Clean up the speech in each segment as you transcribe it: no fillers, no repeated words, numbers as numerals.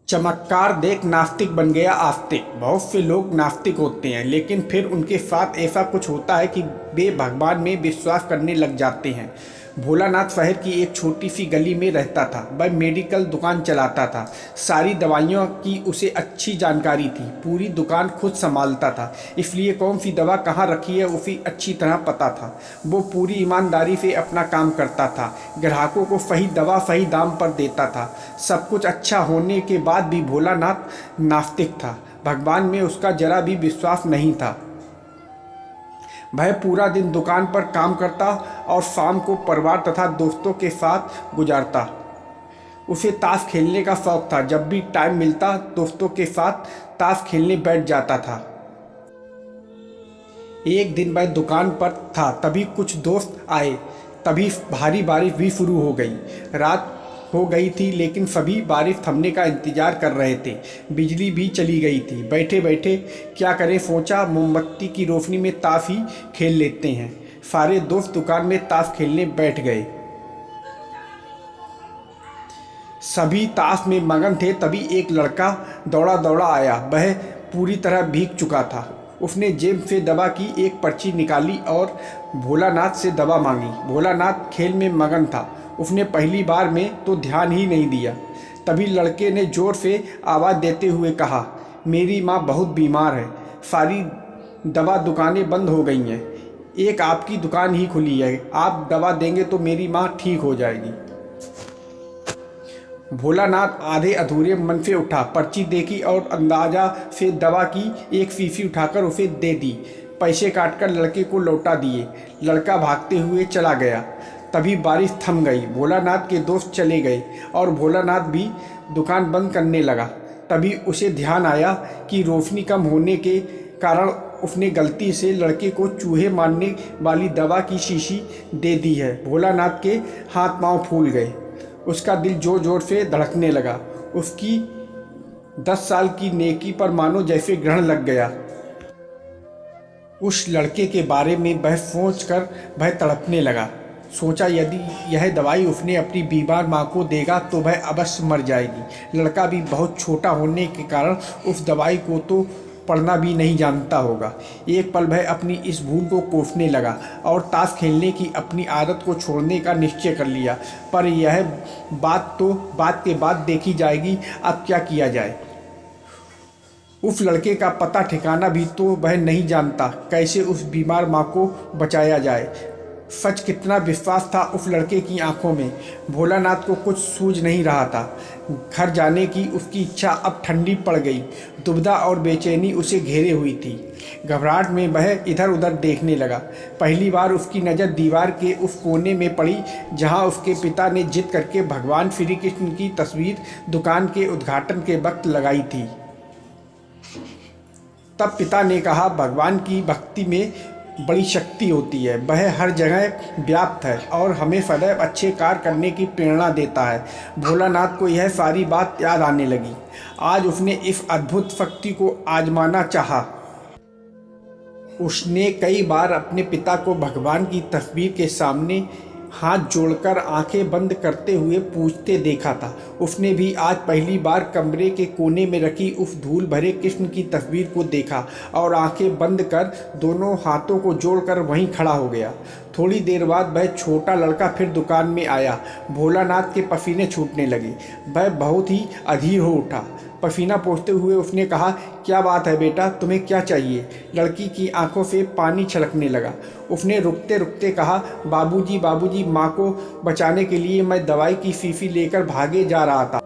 चमत्कार देख नास्तिक बन गया आस्तिक। बहुत से लोग नास्तिक होते हैं लेकिन फिर उनके साथ ऐसा कुछ होता है कि वे भगवान में विश्वास करने लग जाते हैं। भोलानाथ शहर की एक छोटी सी गली में रहता था। वह मेडिकल दुकान चलाता था। सारी दवाइयों की उसे अच्छी जानकारी थी। पूरी दुकान खुद संभालता था, इसलिए कौन सी दवा कहाँ रखी है उसे अच्छी तरह पता था। वो पूरी ईमानदारी से अपना काम करता था। ग्राहकों को सही दवा सही दाम पर देता था। सब कुछ अच्छा होने के बाद भी भोलानाथ नास्तिक था। भगवान में उसका जरा भी विश्वास नहीं था। वह पूरा दिन दुकान पर काम करता और शाम को परिवार तथा दोस्तों के साथ गुजारता। उसे ताश खेलने का शौक था। जब भी टाइम मिलता दोस्तों के साथ ताश खेलने बैठ जाता था। एक दिन वह दुकान पर था, तभी कुछ दोस्त आए। तभी भारी बारिश भी शुरू हो गई। रात हो गई थी लेकिन सभी बारिश थमने का इंतजार कर रहे थे। बिजली भी चली गई थी। बैठे बैठे क्या करें सोचा, मोमबत्ती की रोशनी में ताश ही खेल लेते हैं। सारे दोस्त दुकान में ताश खेलने बैठ गए। सभी ताश में मगन थे। तभी एक लड़का दौड़ा दौड़ा आया। वह पूरी तरह भीग चुका था। उसने जेब से दवा की एक पर्ची निकाली और भोलानाथ से दवा मांगी। भोलानाथ खेल में मगन था। उसने पहली बार में तो ध्यान ही नहीं दिया। तभी लड़के ने जोर से आवाज़ देते हुए कहा, मेरी माँ बहुत बीमार है। सारी दवा दुकानें बंद हो गई हैं। एक आपकी दुकान ही खुली है। आप दवा देंगे तो मेरी माँ ठीक हो जाएगी। भोलानाथ आधे अधूरे मन से उठा, पर्ची देखी और अंदाजा से दवा की एक शीशी उठाकर उसे दे दी। पैसे काटकर लड़के को लौटा दिए। लड़का भागते हुए चला गया। तभी बारिश थम गई। भोलानाथ के दोस्त चले गए और भोलानाथ भी दुकान बंद करने लगा। तभी उसे ध्यान आया कि रोशनी कम होने के कारण उसने गलती से लड़के को चूहे मारने वाली दवा की शीशी दे दी है। भोलानाथ के हाथ पांव फूल गए। उसका दिल जोर जोर से धड़कने लगा। उसकी 10 साल की नेकी पर मानो जैसे ग्रहण लग गया। उस लड़के के बारे में वह सोचकर वह तड़पने लगा। सोचा यदि यह दवाई उसने अपनी बीमार माँ को देगा तो वह अवश्य मर जाएगी। लड़का भी बहुत छोटा होने के कारण उस दवाई को तो पढ़ना भी नहीं जानता होगा। एक पल वह अपनी इस भूल को कोसने लगा और ताश खेलने की अपनी आदत को छोड़ने का निश्चय कर लिया। पर यह बात तो बात के बाद देखी जाएगी। अब क्या किया जाए। उस लड़के का पता ठिकाना भी तो वह नहीं जानता। कैसे उस बीमार माँ को बचाया जाए। सच कितना विश्वास था उस लड़के की आंखों में। भोलानाथ को कुछ सूझ नहीं रहा था। घर जाने की उसकी इच्छा अब ठंडी पड़ गई। दुविधा और बेचैनी उसे घेरे हुई थी। घबराहट में वह इधर उधर देखने लगा। पहली बार उसकी नज़र दीवार के उस कोने में पड़ी जहां उसके पिता ने जिद करके भगवान श्री कृष्ण की तस्वीर दुकान के उद्घाटन के वक्त लगाई थी। तब पिता ने कहा, भगवान की भक्ति में बड़ी शक्ति होती है। वह हर जगह व्याप्त है और हमें सदैव अच्छे कार्य करने की प्रेरणा देता है। भोलानाथ को यह सारी बात याद आने लगी। आज उसने इस अद्भुत शक्ति को आजमाना चाहा। उसने कई बार अपने पिता को भगवान की तस्वीर के सामने हाथ जोड़कर आंखें बंद करते हुए पूछते देखा था। उसने भी आज पहली बार कमरे के कोने में रखी उस धूल भरे कृष्ण की तस्वीर को देखा और आंखें बंद कर दोनों हाथों को जोड़कर वहीं खड़ा हो गया। थोड़ी देर बाद वह छोटा लड़का फिर दुकान में आया। भोलानाथ के पसीने छूटने लगे। वह बहुत ही अधीर हो उठा। पसीना पोंछते हुए उसने कहा, क्या बात है बेटा, तुम्हें क्या चाहिए। लड़की की आंखों से पानी छलकने लगा। उसने रुकते रुकते कहा, बाबूजी बाबूजी, माँ को बचाने के लिए मैं दवाई की शीशी लेकर भागे जा रहा था।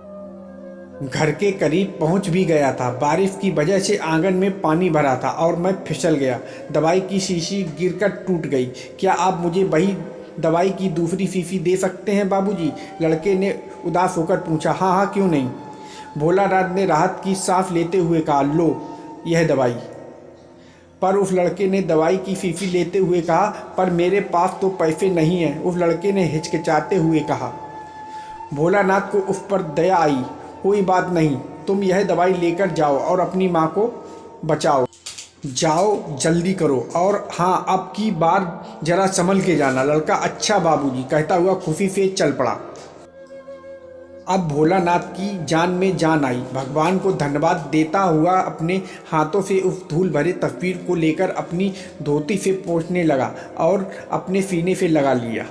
घर के करीब पहुंच भी गया था। बारिश की वजह से आंगन में पानी भरा था और मैं फिसल गया। दवाई की शीशी गिरकर टूट गई। क्या आप मुझे वही दवाई की दूसरी शीशी दे सकते हैं बाबूजी? लड़के ने उदास होकर पूछा। हाँ हाँ, क्यों नहीं। भोलानाथ ने राहत की सांस लेते हुए कहा, लो यह दवाई। पर उस लड़के ने दवाई की शीशी लेते हुए कहा, पर मेरे पास तो पैसे नहीं हैं। उस लड़के ने हिचकिचाते हुए कहा। भोलानाथ को उस पर दया आई। कोई बात नहीं, तुम यह दवाई लेकर जाओ और अपनी माँ को बचाओ। जाओ, जल्दी करो। और हाँ, अब की बार जरा संभल के जाना। लड़का अच्छा बाबूजी कहता हुआ खुशी से चल पड़ा। अब भोलानाथ की जान में जान आई। भगवान को धन्यवाद देता हुआ अपने हाथों से उस धूल भरे तस्वीर को लेकर अपनी धोती से पोंछने लगा और अपने सीने से लगा लिया।